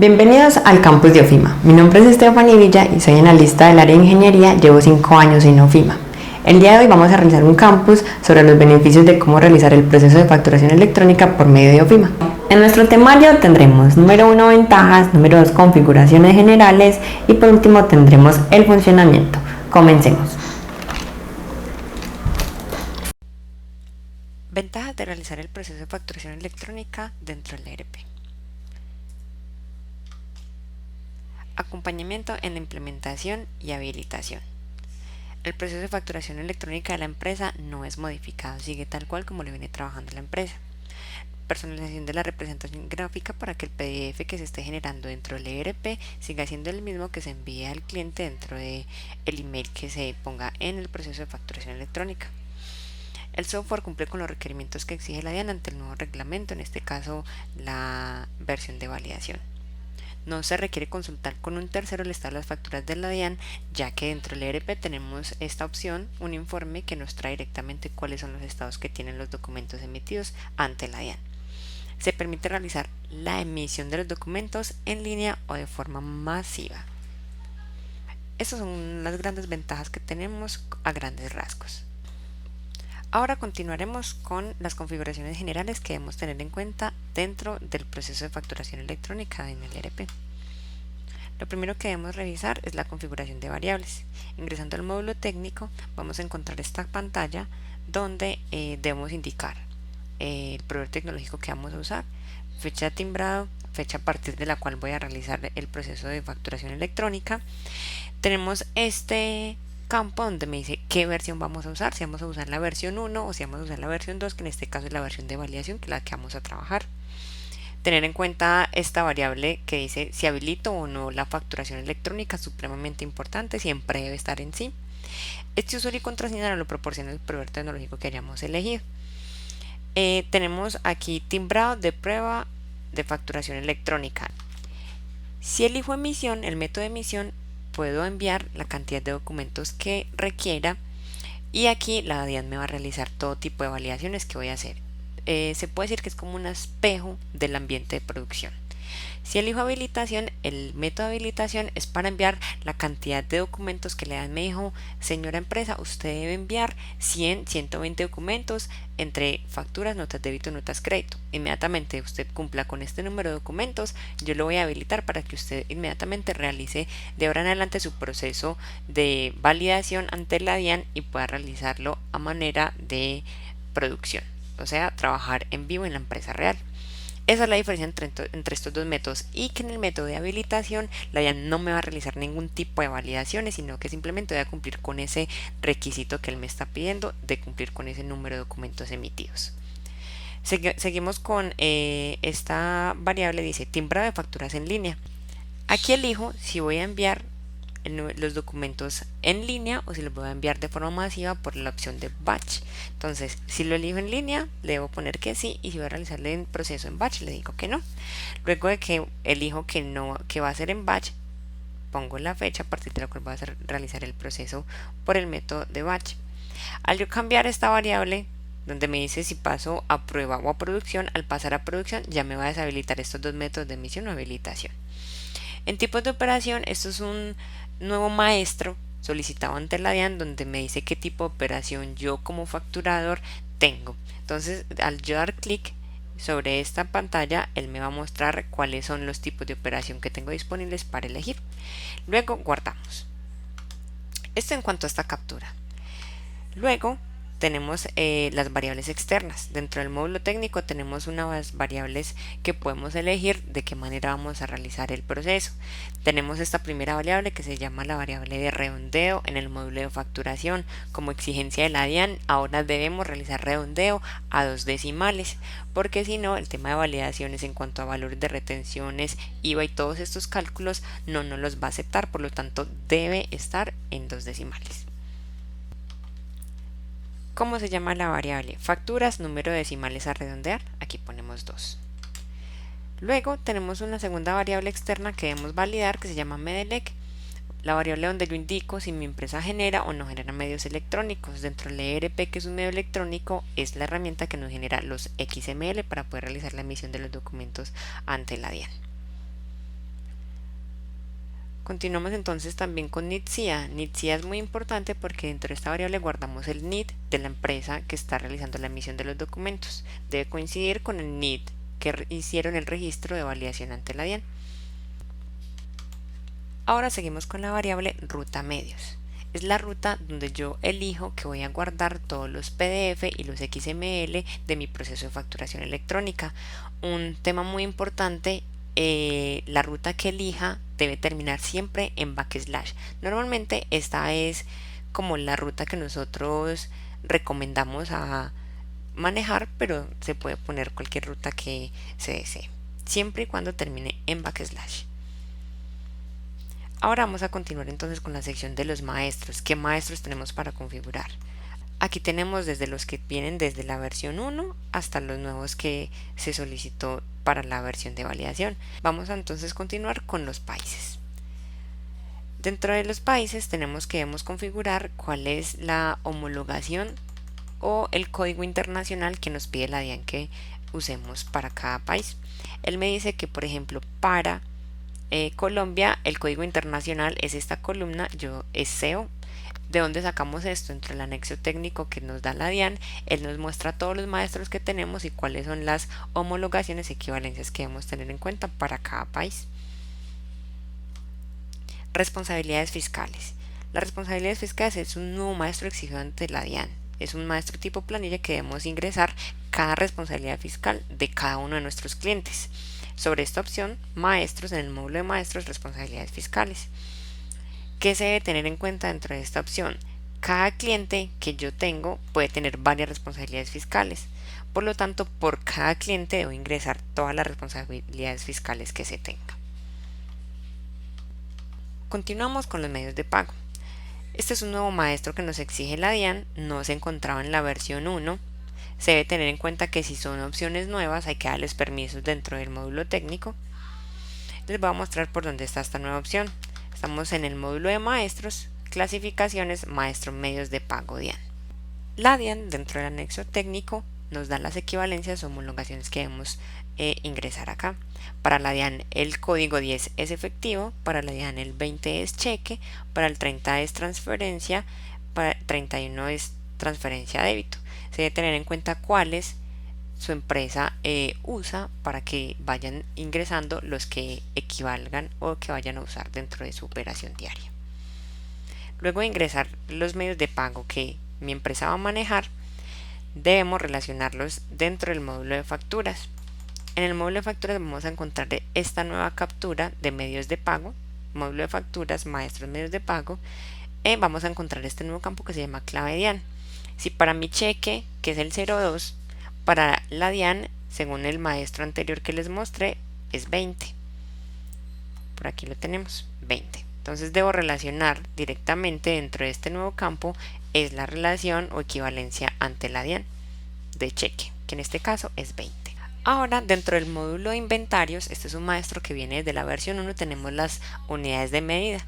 Bienvenidos al campus de OFIMA. Mi nombre es Estefanía Villa y soy analista del área de ingeniería. Llevo 5 años en OFIMA. El día de hoy vamos a realizar un campus sobre los beneficios de cómo realizar el proceso de facturación electrónica por medio de OFIMA. En nuestro temario tendremos número 1 ventajas, número 2 configuraciones generales y por último tendremos el funcionamiento. Comencemos. Ventajas de realizar el proceso de facturación electrónica dentro del ERP. Acompañamiento en la implementación y habilitación. El proceso de facturación electrónica de la empresa no es modificado, sigue tal cual como le viene trabajando la empresa. Personalización de la representación gráfica para que el PDF que se esté generando dentro del ERP siga siendo el mismo que se envíe al cliente dentro del email que se ponga en el proceso de facturación electrónica. El software cumple con los requerimientos que exige la DIAN ante el nuevo reglamento, en este caso la versión de validación. No se requiere consultar con un tercero el estado de las facturas de la DIAN, ya que dentro del ERP tenemos esta opción, un informe que nos trae directamente cuáles son los estados que tienen los documentos emitidos ante la DIAN. Se permite realizar la emisión de los documentos en línea o de forma masiva. Estas son las grandes ventajas que tenemos a grandes rasgos. Ahora continuaremos con las configuraciones generales que debemos tener en cuenta dentro del proceso de facturación electrónica en el ERP. Lo primero que debemos revisar es la configuración de variables. Ingresando al módulo técnico vamos a encontrar esta pantalla donde debemos indicar el proveedor tecnológico que vamos a usar, fecha de timbrado, fecha a partir de la cual voy a realizar el proceso de facturación electrónica. Tenemos este campo donde me dice qué versión vamos a usar, si vamos a usar la versión 1 o si vamos a usar la versión 2, que en este caso es la versión de validación, que es la que vamos a trabajar. Tener en cuenta esta variable que dice si habilito o no la facturación electrónica, supremamente importante, siempre debe estar en sí. Este usuario y contraseña lo proporciona el proveedor tecnológico que hayamos elegido. Tenemos aquí timbrado de prueba de facturación electrónica. Si elijo emisión, el método de emisión, puedo enviar la cantidad de documentos que requiera y aquí la DIAN me va a realizar todo tipo de validaciones que voy a hacer. Se puede decir que es como un espejo del ambiente de producción. Si elijo habilitación, el método de habilitación es para enviar la cantidad de documentos que la DIAN me dijo: señora empresa, usted debe enviar 100, 120 documentos entre facturas, notas de débito, notas crédito. Inmediatamente usted cumpla con este número de documentos, yo lo voy a habilitar para que usted inmediatamente realice de ahora en adelante su proceso de validación ante la DIAN y pueda realizarlo a manera de producción, o sea, trabajar en vivo en la empresa real. Esa es la diferencia entre estos dos métodos, y que en el método de habilitación la DIAN no me va a realizar ningún tipo de validaciones, sino que simplemente voy a cumplir con ese requisito que él me está pidiendo de cumplir con ese número de documentos emitidos. Seguimos con esta variable, dice timbrado de facturas en línea. Aquí elijo si voy a enviar los documentos en línea o si los voy a enviar de forma masiva por la opción de batch. Entonces, si lo elijo en línea, le debo poner que sí, y si voy a realizarle el proceso en batch, le digo que no. Luego de que elijo que no, que va a ser en batch, pongo la fecha a partir de la cual voy a realizar el proceso por el método de batch. Al yo cambiar esta variable donde me dice si paso a prueba o a producción, al pasar a producción ya me va a deshabilitar estos dos métodos de emisión o habilitación. En tipos de operación, esto es un nuevo maestro solicitado ante la DIAN donde me dice qué tipo de operación yo como facturador tengo. Entonces, al yo dar clic sobre esta pantalla, él me va a mostrar cuáles son los tipos de operación que tengo disponibles para elegir. Luego guardamos. Esto en cuanto a esta captura. Luego tenemos las variables externas. Dentro del módulo técnico tenemos unas variables que podemos elegir de qué manera vamos a realizar el proceso. Tenemos esta primera variable que se llama la variable de redondeo en el módulo de facturación. Como exigencia de la DIAN, ahora debemos realizar redondeo a 2 decimales, porque si no, el tema de validaciones en cuanto a valores de retenciones, IVA y todos estos cálculos no nos los va a aceptar, por lo tanto debe estar en 2 decimales. ¿Cómo se llama la variable? Facturas, número de decimales a redondear, aquí ponemos 2. Luego tenemos una segunda variable externa que debemos validar que se llama MEDELEC, la variable donde yo indico si mi empresa genera o no genera medios electrónicos. Dentro del ERP, que es un medio electrónico, es la herramienta que nos genera los XML para poder realizar la emisión de los documentos ante la DIAN. Continuamos entonces también con NIT-CIA. NIT-CIA es muy importante porque dentro de esta variable guardamos el NIT de la empresa que está realizando la emisión de los documentos. Debe coincidir con el NIT que hicieron el registro de validación ante la DIAN. Ahora seguimos con la variable ruta medios. Es la ruta donde yo elijo que voy a guardar todos los PDF y los XML de mi proceso de facturación electrónica. Un tema muy importante, la ruta que elija debe terminar siempre en backslash. Normalmente esta es como la ruta que nosotros recomendamos a manejar, pero se puede poner cualquier ruta que se desee, siempre y cuando termine en backslash. Ahora vamos a continuar entonces con la sección de los maestros. ¿Qué maestros tenemos para configurar? Aquí tenemos desde los que vienen desde la versión 1 hasta los nuevos que se solicitó para la versión de validación. Vamos a entonces continuar con los países. Dentro de los países debemos configurar cuál es la homologación o el código internacional que nos pide la DIAN que usemos para cada país. Él me dice que, por ejemplo, para Colombia el código internacional es esta columna, es CEO. ¿De dónde sacamos esto? Entre el anexo técnico que nos da la DIAN, él nos muestra todos los maestros que tenemos y cuáles son las homologaciones y equivalencias que debemos tener en cuenta para cada país. Responsabilidades fiscales. Las responsabilidades fiscales es un nuevo maestro exigido ante la DIAN. Es un maestro tipo planilla que debemos ingresar cada responsabilidad fiscal de cada uno de nuestros clientes. Sobre esta opción, maestros, en el módulo de maestros, responsabilidades fiscales. ¿Qué se debe tener en cuenta dentro de esta opción? Cada cliente que yo tengo puede tener varias responsabilidades fiscales. Por lo tanto, por cada cliente debo ingresar todas las responsabilidades fiscales que se tenga. Continuamos con los medios de pago. Este es un nuevo maestro que nos exige la DIAN, no se encontraba en la versión 1. Se debe tener en cuenta que si son opciones nuevas hay que darles permisos dentro del módulo técnico. Les voy a mostrar por dónde está esta nueva opción. Estamos en el módulo de maestros, clasificaciones, maestro medios de pago DIAN. La DIAN dentro del anexo técnico nos da las equivalencias o homologaciones que debemos ingresar acá. Para la DIAN el código 10 es efectivo, para la DIAN el 20 es cheque, para el 30 es transferencia, para el 31 es transferencia a débito. Se debe tener en cuenta cuáles su empresa usa para que vayan ingresando los que equivalgan o que vayan a usar dentro de su operación diaria. Luego de ingresar los medios de pago que mi empresa va a manejar, debemos relacionarlos dentro del módulo de facturas. En el módulo de facturas vamos a encontrar esta nueva captura de medios de pago, módulo de facturas, maestros medios de pago, vamos a encontrar este nuevo campo que se llama clave DIAN. Si para mi cheque, que es el 02, para la DIAN, según el maestro anterior que les mostré, es 20. Por aquí lo tenemos, 20. Entonces debo relacionar directamente dentro de este nuevo campo, es la relación o equivalencia ante la DIAN de cheque, que en este caso es 20. Ahora, dentro del módulo de inventarios, este es un maestro que viene desde la versión 1, tenemos las unidades de medida.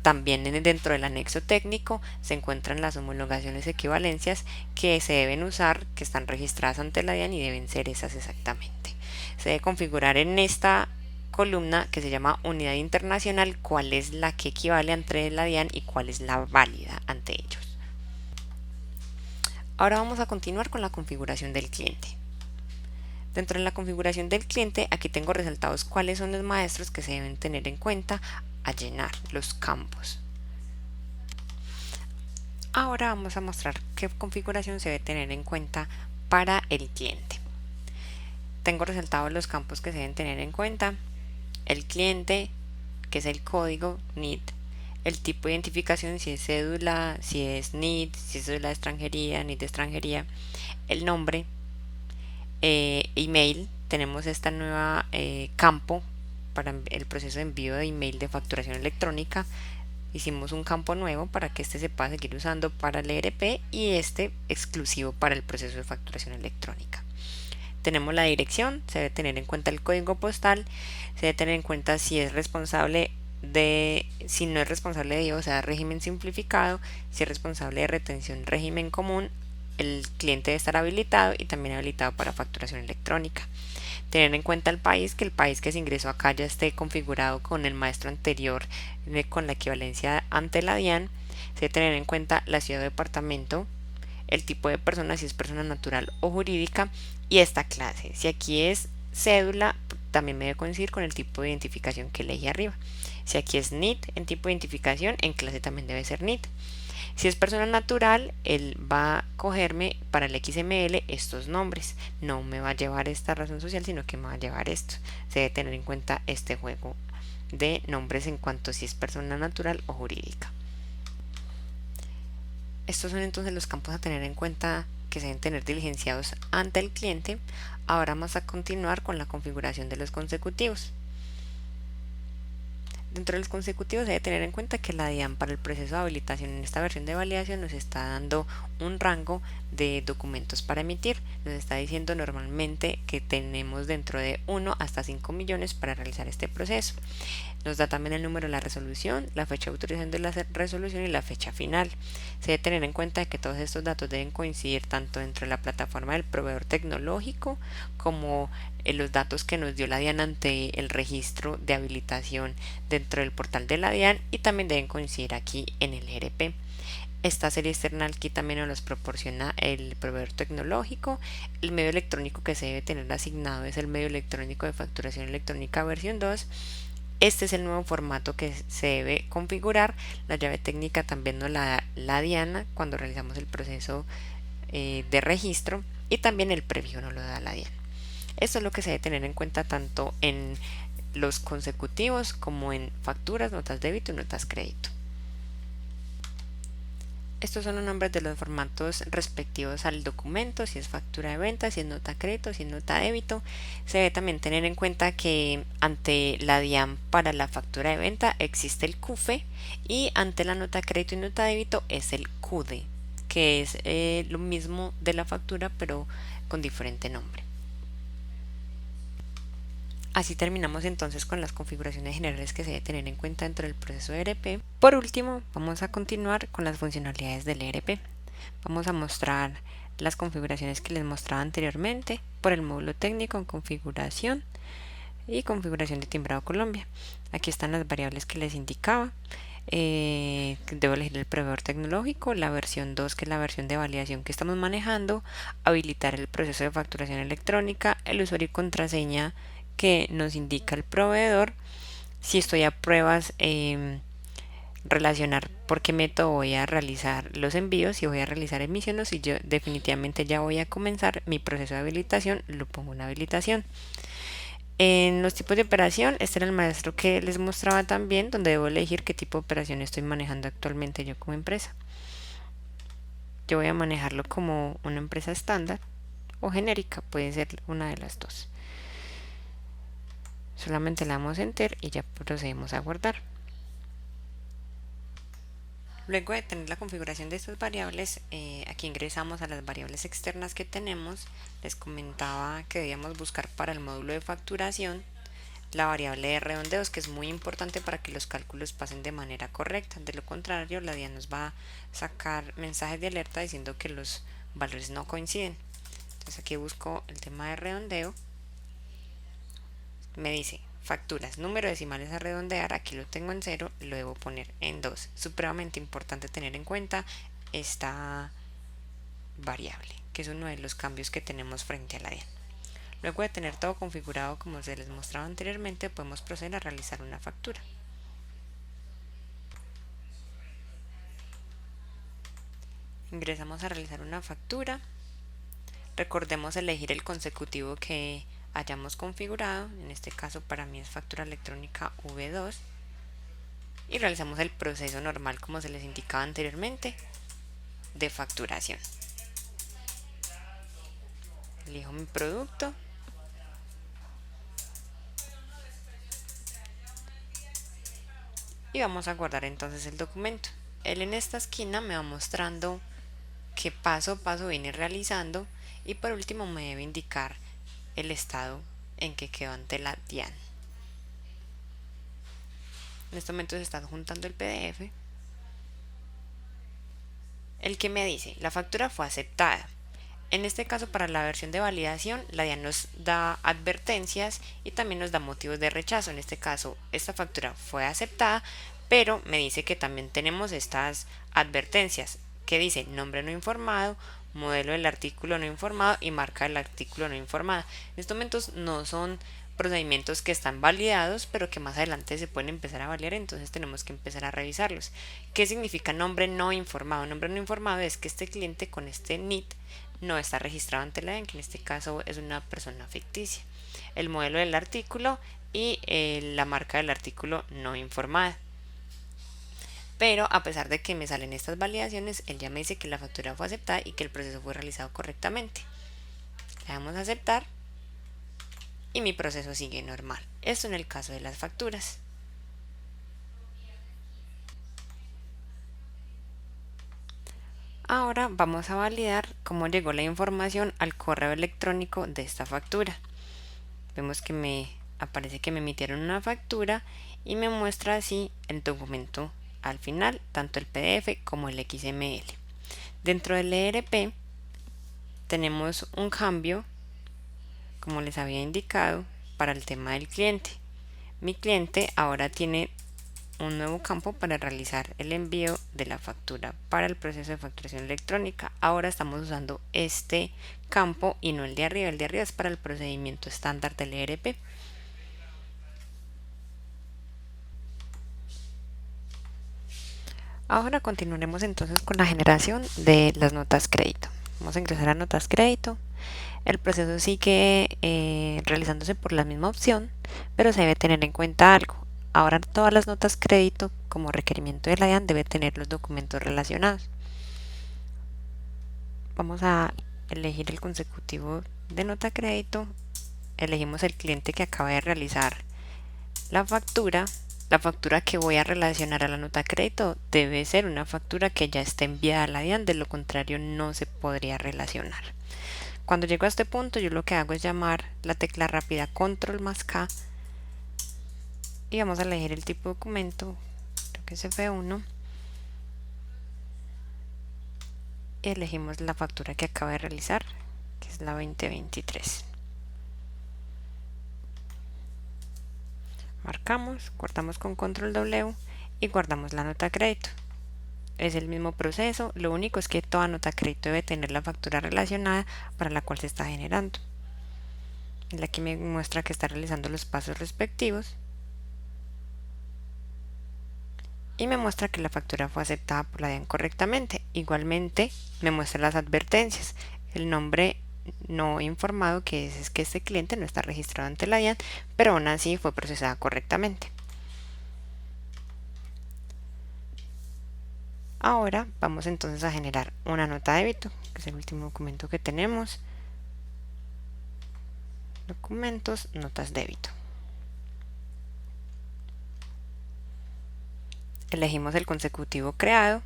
También dentro del anexo técnico se encuentran las homologaciones equivalencias que se deben usar, que están registradas ante la DIAN y deben ser esas exactamente. Se debe configurar en esta columna que se llama unidad internacional cuál es la que equivale ante la DIAN y cuál es la válida ante ellos. Ahora vamos a continuar con la configuración del cliente. Dentro de la configuración del cliente, aquí tengo resaltados cuáles son los maestros que se deben tener en cuenta a llenar los campos. Ahora vamos a mostrar qué configuración se debe tener en cuenta para el cliente. Tengo resaltados los campos que se deben tener en cuenta. El cliente, que es el código NIT, el tipo de identificación, si es cédula, si es NIT, si es cédula de extranjería, NIT de extranjería, el nombre, email, tenemos esta nueva campo para el proceso de envío de email de facturación electrónica. Hicimos un campo nuevo para que este se pueda seguir usando para el ERP y este exclusivo para el proceso de facturación electrónica. Tenemos la dirección, se debe tener en cuenta el código postal, se debe tener en cuenta si es responsable si no es responsable de IVA, o sea, régimen simplificado, si es responsable de retención, régimen común. El cliente debe estar habilitado y también habilitado para facturación electrónica. tener en cuenta el país, que el país que se ingresó acá ya esté configurado con el maestro anterior, con la equivalencia ante la DIAN. Se debe tener en cuenta la ciudad o departamento, el tipo de persona, si es persona natural o jurídica, y esta clase. Si aquí es cédula, también me debe coincidir con el tipo de identificación que elegí arriba. Si aquí es NIT en tipo de identificación, en clase también debe ser NIT. Si es persona natural, él va a cogerme para el XML estos nombres. No me va a llevar esta razón social, sino que me va a llevar esto. Se debe tener en cuenta este juego de nombres en cuanto si es persona natural o jurídica. Estos son entonces los campos a tener en cuenta que se deben tener diligenciados ante el cliente. Ahora vamos a continuar con la configuración de los consecutivos. Dentro de los consecutivos se debe tener en cuenta que la DIAN para el proceso de habilitación en esta versión de validación nos está dando un rango de documentos para emitir. Nos está diciendo normalmente que tenemos dentro de 1 hasta 5 millones para realizar este proceso. Nos da también el número de la resolución, la fecha de autorización de la resolución y la fecha final. Se debe tener en cuenta que todos estos datos deben coincidir tanto dentro de la plataforma del proveedor tecnológico como los datos que nos dio la DIAN ante el registro de habilitación dentro del portal de la DIAN, y también deben coincidir aquí en el ERP. Esta serie externa aquí también nos los proporciona el proveedor tecnológico. El medio electrónico que se debe tener asignado es el medio electrónico de facturación electrónica versión 2. Este es el nuevo formato que se debe configurar. La llave técnica también nos la da la DIAN cuando realizamos el proceso de registro, y también el prefijo nos lo da la DIAN. Esto es lo que se debe tener en cuenta tanto en los consecutivos como en facturas, notas débito y notas crédito. Estos son los nombres de los formatos respectivos al documento, si es factura de venta, si es nota crédito, si es nota débito. Se debe también tener en cuenta que ante la DIAN para la factura de venta existe el CUFE, y ante la nota crédito y nota débito es el CUDE, que es lo mismo de la factura pero con diferente nombre. Así terminamos entonces con las configuraciones generales que se debe tener en cuenta dentro del proceso de ERP. Por último, vamos a continuar con las funcionalidades del ERP. Vamos a mostrar las configuraciones que les mostraba anteriormente por el módulo técnico en configuración y configuración de timbrado Colombia. Aquí están las variables que les indicaba. Debo elegir el proveedor tecnológico, la versión 2 que es la versión de validación que estamos manejando, habilitar el proceso de facturación electrónica, el usuario y contraseña que nos indica el proveedor. Si estoy a pruebas, relacionar por qué método voy a realizar los envíos, si voy a realizar emisión o si yo definitivamente ya voy a comenzar mi proceso de habilitación, lo pongo en habilitación. En los tipos de operación, este era el maestro que les mostraba también, donde debo elegir qué tipo de operación estoy manejando actualmente yo como empresa. Yo voy a manejarlo como una empresa estándar o genérica, puede ser una de las dos. Solamente le damos enter y ya procedemos a guardar. Luego de tener la configuración de estas variables, aquí ingresamos a las variables externas que tenemos. Les comentaba que debíamos buscar para el módulo de facturación la variable de redondeos, que es muy importante para que los cálculos pasen de manera correcta. De lo contrario, la DIAN nos va a sacar mensajes de alerta diciendo que los valores no coinciden. Entonces aquí busco el tema de redondeo. Me dice facturas, número decimales a redondear, aquí lo tengo en 0, lo debo poner en 2. Supremamente importante tener en cuenta esta variable, que es uno de los cambios que tenemos frente a la DIAN. Luego de tener todo configurado como se les mostraba anteriormente, podemos proceder a realizar una factura. Ingresamos a realizar una factura. Recordemos elegir el consecutivo que hayamos configurado. En este caso para mí es factura electrónica V2, y realizamos el proceso normal como se les indicaba anteriormente de facturación. Elijo mi producto y vamos a guardar entonces el documento. Él en esta esquina me va mostrando qué paso a paso viene realizando, y por último me debe indicar el estado en que quedó ante la DIAN. En este momento se está adjuntando el PDF, el que me dice la factura fue aceptada. En este caso, para la versión de validación, la DIAN nos da advertencias y también nos da motivos de rechazo. En este caso, esta factura fue aceptada, pero me dice que también tenemos estas advertencias que dice nombre no informado, modelo del artículo no informado y marca del artículo no informada. En estos momentos no son procedimientos que están validados, pero que más adelante se pueden empezar a validar, entonces tenemos que empezar a revisarlos. ¿Qué significa nombre no informado? Nombre no informado es que este cliente con este NIT no está registrado ante la DIAN, que en este caso es una persona ficticia. El modelo del artículo y la marca del artículo no informada. Pero a pesar de que me salen estas validaciones, él ya me dice que la factura fue aceptada y que el proceso fue realizado correctamente. Le damos a aceptar y mi proceso sigue normal. Esto en el caso de las facturas. Ahora vamos a validar cómo llegó la información al correo electrónico de esta factura. Vemos que me aparece que me emitieron una factura y me muestra así el documento al final, tanto el PDF como el XML. Dentro del ERP tenemos un cambio, como les había indicado, para el tema del cliente. Mi cliente ahora tiene un nuevo campo para realizar el envío de la factura para el proceso de facturación electrónica. Ahora estamos usando este campo y no el de arriba. El de arriba es para el procedimiento estándar del ERP. Ahora continuaremos entonces con la generación de las notas crédito. Vamos a ingresar a notas crédito. El proceso sigue realizándose por la misma opción, pero se debe tener en cuenta algo. Ahora todas las notas crédito como requerimiento de la DIAN debe tener los documentos relacionados. Vamos a elegir el consecutivo de nota crédito. Elegimos el cliente que acaba de realizar la factura. La factura que voy a relacionar a la nota crédito debe ser una factura que ya esté enviada a la DIAN, de lo contrario no se podría relacionar. Cuando llego a este punto, yo lo que hago es llamar la tecla rápida control más K y vamos a elegir el tipo de documento, creo que es F1, y elegimos la factura que acabo de realizar, que es la 2023. Marcamos, cortamos con control W y guardamos la nota crédito. Es el mismo proceso, lo único es que toda nota crédito debe tener la factura relacionada para la cual se está generando. Aquí me muestra que está realizando los pasos respectivos y me muestra que la factura fue aceptada por la DIAN correctamente. Igualmente me muestra las advertencias, el nombre no informado, que es que este cliente no está registrado ante la DIAN, pero aún así fue procesada correctamente. Ahora vamos entonces a generar una nota de débito, que es el último documento que tenemos. Documentos, notas débito. Elegimos el consecutivo creado.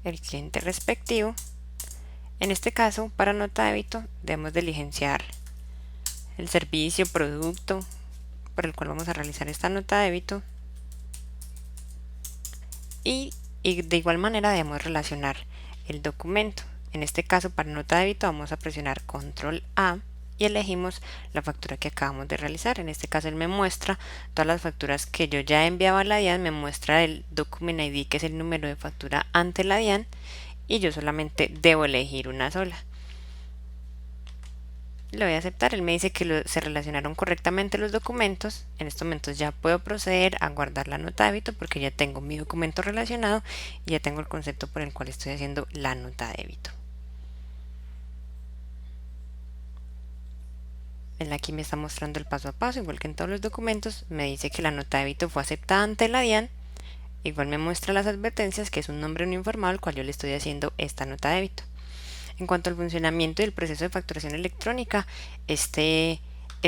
El cliente respectivo. En este caso, para nota de débito, debemos diligenciar el servicio, producto por el cual vamos a realizar esta nota de débito. Y de igual manera debemos relacionar el documento. En este caso, para nota de débito, vamos a presionar control A y elegimos la factura que acabamos de realizar. En este caso él me muestra todas las facturas que yo ya he enviado a la DIAN, me muestra el document ID, que es el número de factura ante la DIAN, y yo solamente debo elegir una sola. Le voy a aceptar. Él me dice que se relacionaron correctamente los documentos. En estos momentos ya puedo proceder a guardar la nota de débito porque ya tengo mi documento relacionado y ya tengo el concepto por el cual estoy haciendo la nota de débito. Él aquí me está mostrando el paso a paso, igual que en todos los documentos. Me dice que la nota de débito fue aceptada ante la DIAN. Igual me muestra las advertencias, que es un nombre no informado al cual yo le estoy haciendo esta nota de débito. En cuanto al funcionamiento del proceso de facturación electrónica, esas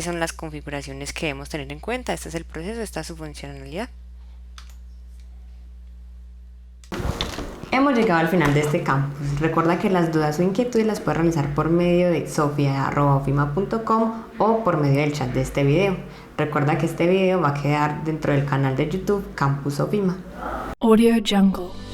son las configuraciones que debemos tener en cuenta. Este es el proceso, esta es su funcionalidad. Hemos llegado al final de este campus. Recuerda que las dudas o inquietudes las puedes realizar por medio de sofia@ofima.com o por medio del chat de este video. Recuerda que este video va a quedar dentro del canal de YouTube Campus Ofima. Audio Jungle.